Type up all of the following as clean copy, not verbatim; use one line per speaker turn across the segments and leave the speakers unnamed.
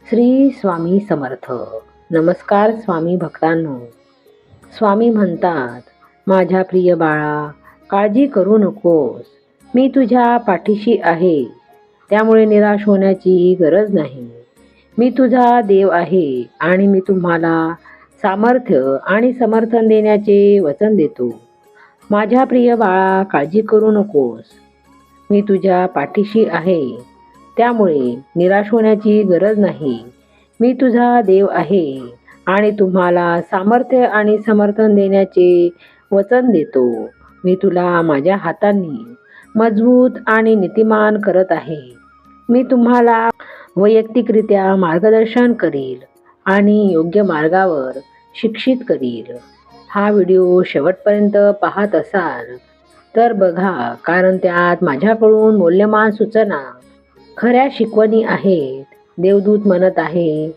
श्री स्वामी समर्थ. नमस्कार स्वामी भक्तांनो. स्वामी म्हणतात, माझ्या प्रिय बाळा, काळजी करू नकोस. मी तुझ्या पाठीशी आहे, त्यामुळे निराश होण्याची गरज नाही. मी तुझा देव आहे आणि मी तुम्हाला सामर्थ्य आणि समर्थन देण्याचे वचन देतो. माझ्या प्रिय बाळा, काळजी करू नकोस. मी तुझ्या पाठीशी आहे, त्यामुळे निराश होण्याची गरज नाही. मी तुझा देव आहे आणि तुम्हाला सामर्थ्य आणि समर्थन देण्याचे वचन देतो. मी तुला माझ्या हातांनी मजबूत आणि नीतिमान करत आहे. मी तुम्हाला वैयक्तिकरित्या मार्गदर्शन करील आणि योग्य मार्गावर शिक्षित करील. हा व्हिडिओ शेवटपर्यंत पाहत असाल तर बघा, कारण त्यात माझ्याकडून मौल्यवान सूचना, खऱ्या शिकवणी आहेत. देवदूत म्हणत आहे,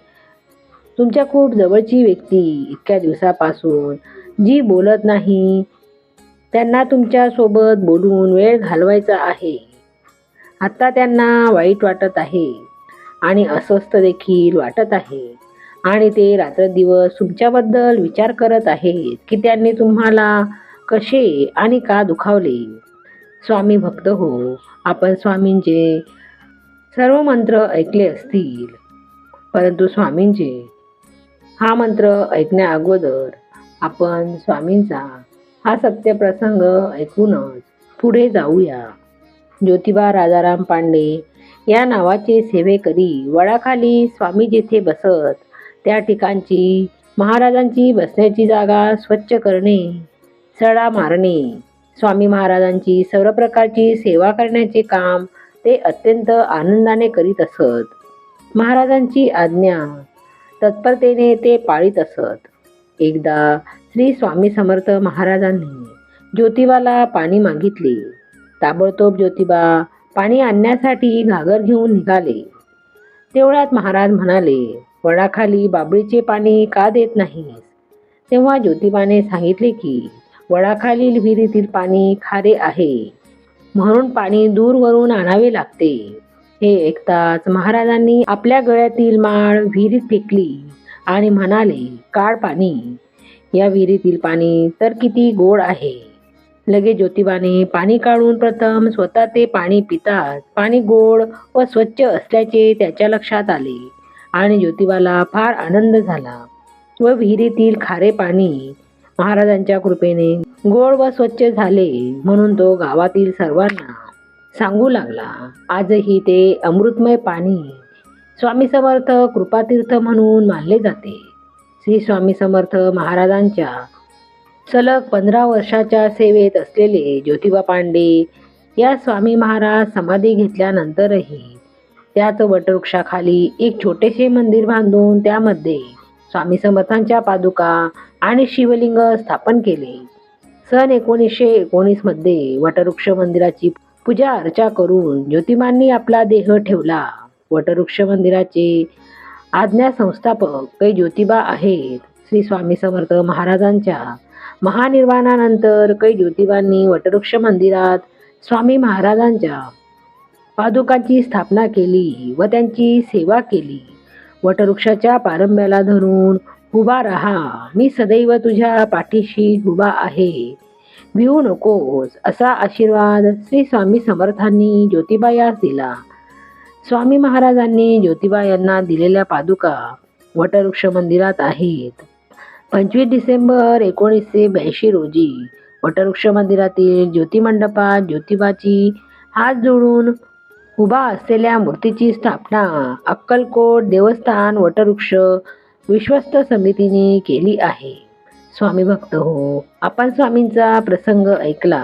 तुमच्या खूप जवळची व्यक्ती इतक्या दिवसापासून जी बोलत नाही, त्यांना तुमच्यासोबत बोलून वेळ घालवायचा आहे. आता त्यांना वाईट वाटत आहे आणि अस्वस्थ देखील वाटत आहे आणि ते रात्रदिवस तुमच्याबद्दल विचार करत आहेत की त्यांनी तुम्हाला कसे आणि का दुखावले. स्वामी भक्त हो, आपण स्वामींचे सर्व मंत्र ऐकले असतील, परंतु स्वामींचे हा मंत्र ऐकण्या अगोदर आपण स्वामींचा हा सत्य प्रसंग ऐकूनच पुढे जाऊया. ज्योतिबा राजाराम पांडे या नावाचे सेवेकरी वडाखाली स्वामी जेथे बसत, त्या ठिकाणची महाराजांची बसण्याची जागा स्वच्छ करणे, सडा मारणे, स्वामी महाराजांची सर्व प्रकारची सेवा करण्याचे काम ते अत्यंत आनंदाने करीत असत. महाराजांची आज्ञा तत्परतेने ते पाळीत असत. एकदा श्री स्वामी समर्थ महाराजांनी ज्योतिबाला पाणी मागितले. ताबडतोब ज्योतिबा पाणी आणण्यासाठी घागर घेऊन निघाले. तेवढ्यात महाराज म्हणाले, वडाखाली बाबळीचे पाणी का देत नाहीस? तेव्हा ज्योतिबाने सांगितले की वडाखालील विहिरीतील पाणी खारे आहे, म्हणून पाणी दूरवरून आणावे लागते. हे ऐकताच महाराजांनी आपल्या गळ्यातील माळ विहिरीत फेकली आणि म्हणाले, काढ पाणी. या विहिरीतील पाणी तर किती गोड आहे. लगेच ज्योतिबाने पाणी काढून प्रथम स्वतः ते पाणी पिताच पाणी गोड व स्वच्छ असल्याचे त्याच्या लक्षात आले आणि ज्योतिबाला फार आनंद झाला व विहिरीतील खारे पाणी महाराजांच्या कृपेने गोड व स्वच्छ झाले म्हणून तो गावातील सर्वांना सांगू लागला. आजही ते अमृतमय पाणी स्वामी समर्थ कृपातीर्थ म्हणून मानले जाते. श्री स्वामी समर्थ महाराजांच्या सलग 15 वर्षाच्या सेवेत असलेले ज्योतिबा पांडे या स्वामी महाराज समाधी घेतल्यानंतरही त्याच वटवृक्षाखाली एक छोटेसे मंदिर बांधून त्यामध्ये स्वामी समर्थांच्या पादुका आणि शिवलिंग स्थापन केले. सन 1919 मध्ये वटवृक्ष मंदिराची पूजा अर्चा करून ज्योतिबांनी आपला देह ठेवला. वटवृक्ष मंदिराचे आज्ञा संस्थापक कै ज्योतिबा आहेत. श्री स्वामी समर्थ महाराजांच्या महानिर्वाणानंतर कै ज्योतिबांनी वटवृक्ष मंदिरात स्वामी महाराजांच्या पादुकांची स्थापना केली व त्यांची सेवा केली. वटवृक्षाच्या पारंब्याला धरून उभा राहा, मी सदैव तुझ्या पाठीशी उभा आहे, भिवू नकोस, असा आशीर्वाद श्री स्वामी समर्थांनी ज्योतिबा यास दिला. स्वामी महाराजांनी ज्योतिबा यांना दिलेल्या पादुका वटवृक्ष मंदिरात आहेत. 25 डिसेंबर 1982 रोजी वटवृक्ष मंदिरातील ज्योतिमंडपात ज्योतिबाची हात जोडून उभा असलेल्या मूर्तीची स्थापना अक्कलकोट देवस्थान वटवृक्ष विश्वस्त समितीने केली आहे. स्वामी भक्त हो, आपण स्वामींचा प्रसंग ऐकला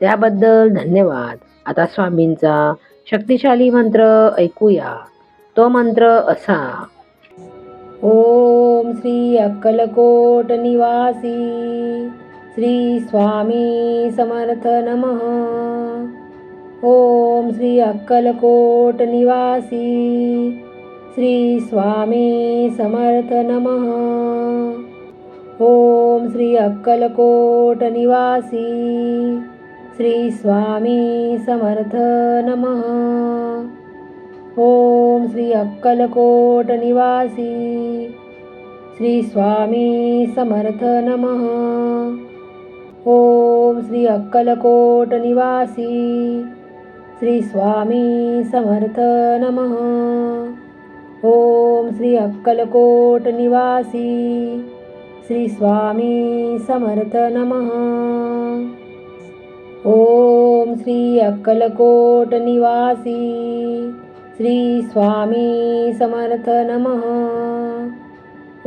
त्याबद्दल धन्यवाद. आता स्वामींचा शक्तिशाली मंत्र ऐकूया. तो मंत्र असा: ओम श्री अक्कलकोट निवासी श्री स्वामी समर्थ नमः. ओम श्री अक्कलकोट निवासी श्री स्वामी समर्थ नमः. ओम श्री अक्कलकोट निवासी श्री स्वामी समर्थ नमः. ओम श्री अक्कलकोट निवासी श्री स्वामी समर्थ नमः. ओम श्री अक्कलकोट निवासी श्री स्वामी समर्थ नमः. ओम श्री अक्कलकोट निवासी श्री स्वामी समर्थ नमः. ओम श्री अक्कलकोट निवासी श्री स्वामी समर्थ नमः.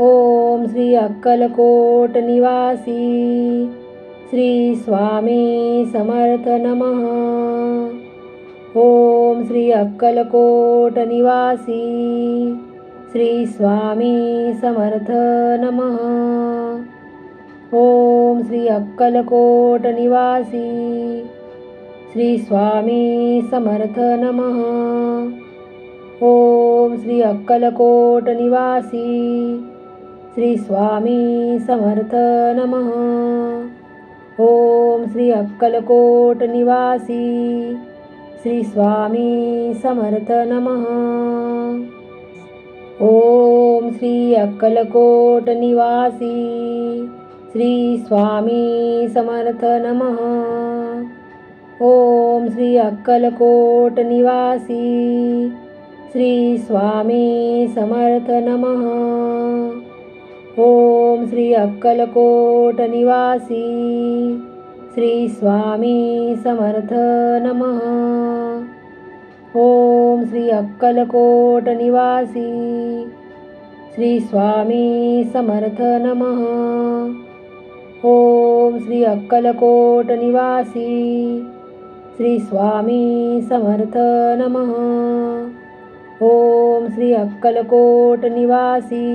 ओम श्री अक्कलकोट निवासी श्री स्वामी समर्थ नमः. ओम श्री अक्कलकोट निवासी श्री स्वामी समर्थ नमः. ओम श्री अक्कलकोट निवासी श्री स्वामी समर्थ नमः. ओम श्री अक्कलकोट निवासी श्री स्वामी समर्थ नमः. ओम श्री अक्कलकोट निवासी श्री स्वामी समर्थ नमः. ओम श्री अक्कलकोट निवासी श्री स्वामी समर्थ नमः. ओम श्री अक्कलकोट निवासी श्री स्वामी समर्थ नमः. ओम श्री अक्कलकोट निवासी श्री स्वामी समर्थ नमः. ओम श्री अक्कलकोट निवासी श्री स्वामी समर्थ नमः. ओम श्री अक्कलकोट निवासी श्री स्वामी समर्थ नमः. ओम श्री अक्कलकोट निवासी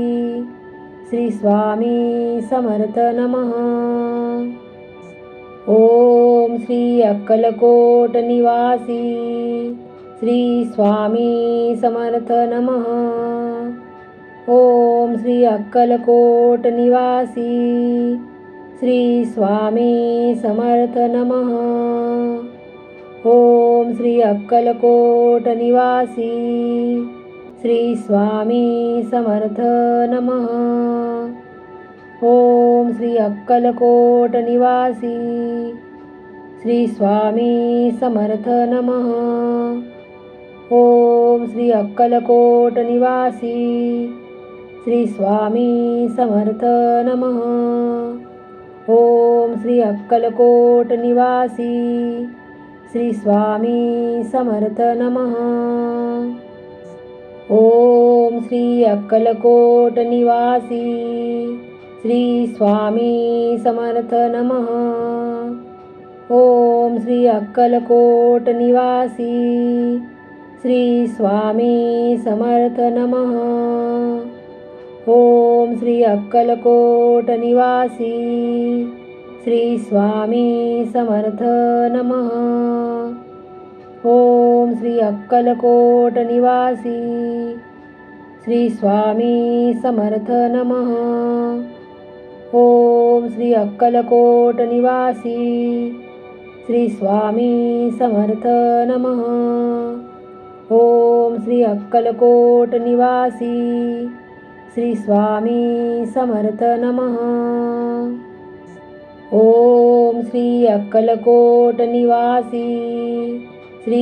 श्री स्वामी समर्थ नमः. ओम श्री अक्कलकोट निवासी श्री स्वामी समर्थ नमः. ओम श्री अक्कलकोट निवासी श्री स्वामी समर्थ नमः. ओम श्री अक्कलकोट निवासी श्री स्वामी समर्थ नमः. ओम श्री अक्कलकोट निवासी श्री स्वामी समर्थ नमः. ओम श्री अक्कलकोट निवासी श्री स्वामी समर्थ नमः. ओम श्री अक्कलकोट निवासी श्री स्वामी समर्थ नमः. ओम श्री अक्कलकोट निवासी श्री स्वामी समर्थ नमः. ओम श्री अक्कलकोट निवासी श्री स्वामी समर्थ नमः. ओम श्री अक्कलकोट निवासी श्री स्वामी समर्थ नमः. ओम श्री अक्कलकोट निवासी श्री स्वामी समर्थ नमः. ओम श्री अक्कलकोट निवासी श्री स्वामी समर्थ नमः. ओम श्री अक्कलकोट निवासी श्री स्वामी समर्थ नमः. ओम श्री अक्कलकोट निवासी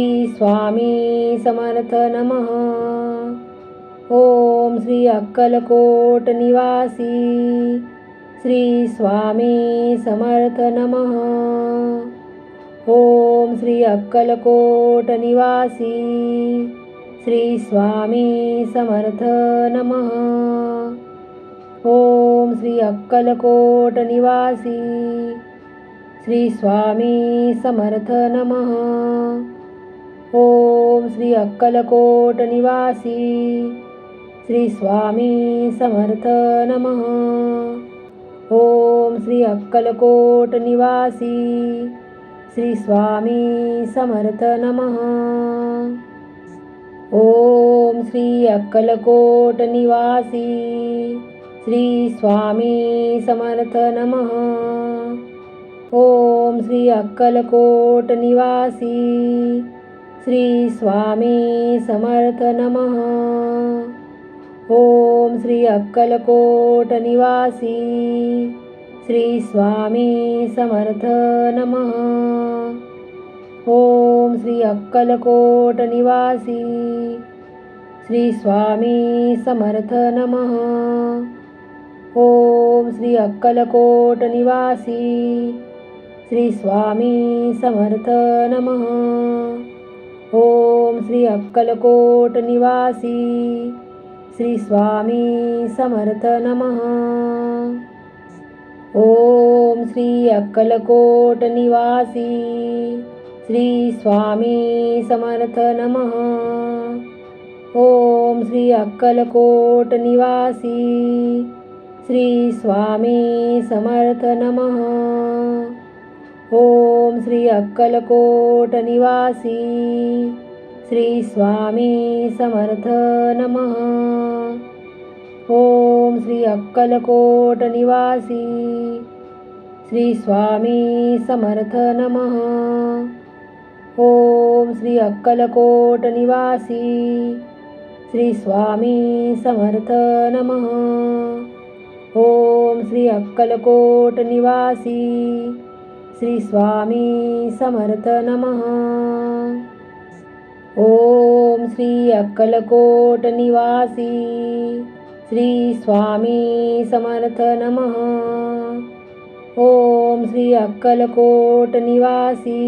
श्री स्वामी समर्थ नमः. ओम श्री अक्कलकोट निवासी श्री स्वामी समर्थ नमः. ओम श्री अक्कलकोट निवासी श्री स्वामी समर्थ नमः. ओम श्री अक्कलकोट निवासी श्री स्वामी समर्थ नमः. ओम श्री अक्कलकोट निवासी श्री स्वामी समर्थ नमः. ओम श्री अक्कलकोट निवासी श्री स्वामी समर्थ नमः. ओम श्री अक्कलकोट निवासी श्री स्वामी समर्थ नमः. ओम श्री अक्कलकोट निवासी श्री स्वामी समर्थ नमः. ओम श्री अक्कलकोट निवासी श्री स्वामी समर्थ नमः. ओम श्री अक्कलकोट निवासी श्री स्वामी समर्थ नमः. ओम श्री अक्कलकोट निवासी श्री स्वामी समर्थ नमः. ओम श्री अक्कलकोट निवासी श्री स्वामी समर्थ नमः. ओम श्री अक्कलकोट निवासी श्री स्वामी समर्थ नमः. ओम श्री अक्कलकोट निवासी श्री स्वामी समर्थ नमः. ओम श्री अक्कलकोट निवासी श्री स्वामी समर्थ नमः. ओम श्री अक्कलकोट निवासी श्री स्वामी समर्थ नमः. ओम श्री अक्कलकोट निवासी श्री स्वामी समर्थ नमः. ओम श्री अक्कलकोट निवासी श्री स्वामी समर्थ नमः. ओम श्री अक्कलकोट निवासी श्री स्वामी समर्थ नमः. ओम श्री अक्कलकोट निवासी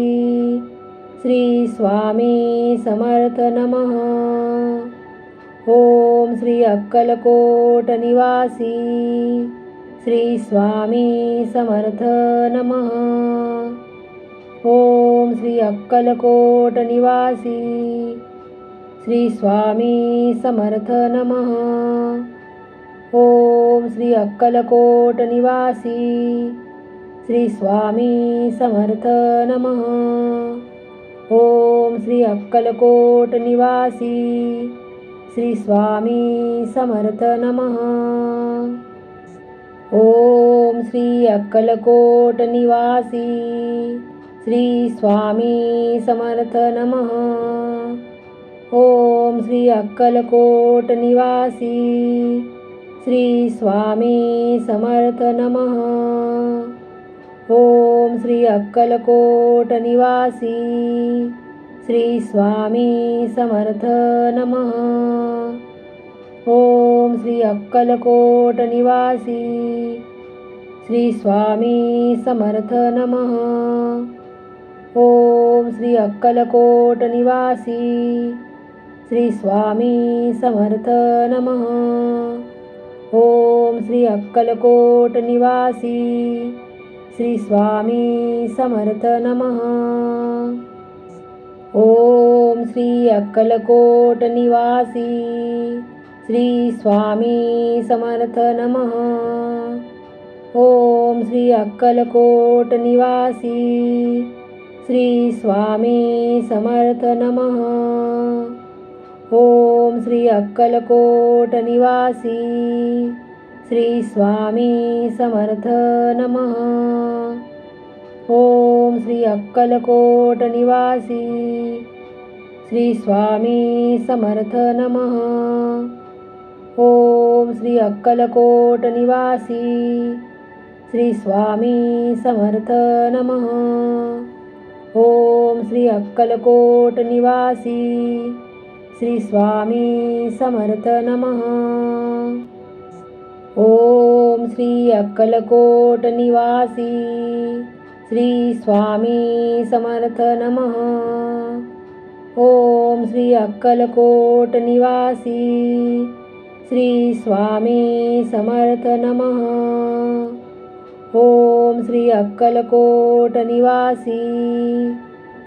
श्री स्वामी समर्थ नमः. ओम श्री अक्कलकोट निवासी श्री स्वामी समर्थ नमः. ओम श्री अक्कलकोट निवासी श्री स्वामी समर्थ नमः. ओम श्री अक्कलकोट निवासी श्री स्वामी समर्थ नमः. ओम श्री अक्कलकोट निवासी श्री स्वामी समर्थ नमः. ओम श्री अक्कलकोट निवासी श्री स्वामी समर्थ नमः. ओम श्री अक्कलकोट निवासी श्री स्वामी समर्थ नमः. ओम श्री अक्कलकोट निवासी श्री स्वामी समर्थ नमः. ओम श्री अक्कलकोट निवासी श्री स्वामी समर्थ नमः. ओम श्री अक्कलकोट निवासी श्री स्वामी समर्थ नमः. ओम श्री अक्कलकोट निवासी श्री स्वामी समर्थ नमः. ओम श्री अक्कलकोट निवासी श्री स्वामी समर्थ नमः. ओम श्री अक्कलकोट निवासी श्री स्वामी समर्थ नमः. ओम श्री अक्कलकोट निवासी श्री स्वामी समर्थ नमः. ओम श्री अक्कलकोट निवासी श्री स्वामी समर्थ नमः. ओम श्री अक्कलकोट निवासी श्री स्वामी समर्थ नमः. ओम श्री अक्कलकोट निवासी श्री स्वामी समर्थ नमः. ओम श्री अक्कलकोट निवासी श्री स्वामी समर्थ नमः. ओम श्री अक्कलकोट निवासी श्री स्वामी समर्थ नमः. ओम श्री अक्कलकोट निवासी श्री स्वामी समर्थ नमः. ओम श्री अक्कलकोट निवासी श्री स्वामी समर्थ नमः. ओम श्री अक्कलकोट निवासी श्री स्वामी ओम श्री अक्कलकोट निवासी श्री स्वामी समर्थ नमः. ओम श्री अक्कलकोट निवासी श्री स्वामी समर्थ नमः. ओम श्री अक्कलकोट निवासी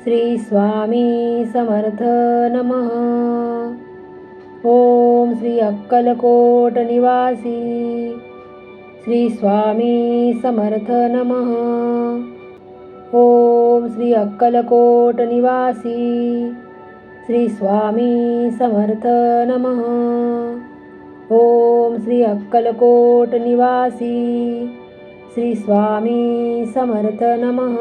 श्री स्वामी समर्थ नमः. ओम श्री अक्कलकोट निवासी श्री स्वामी समर्थ नमः. ओम श्री अक्कलकोट निवासी श्री स्वामी समर्थ नमः. ओम श्री अक्कलकोट निवासी श्री स्वामी समर्थ नमः.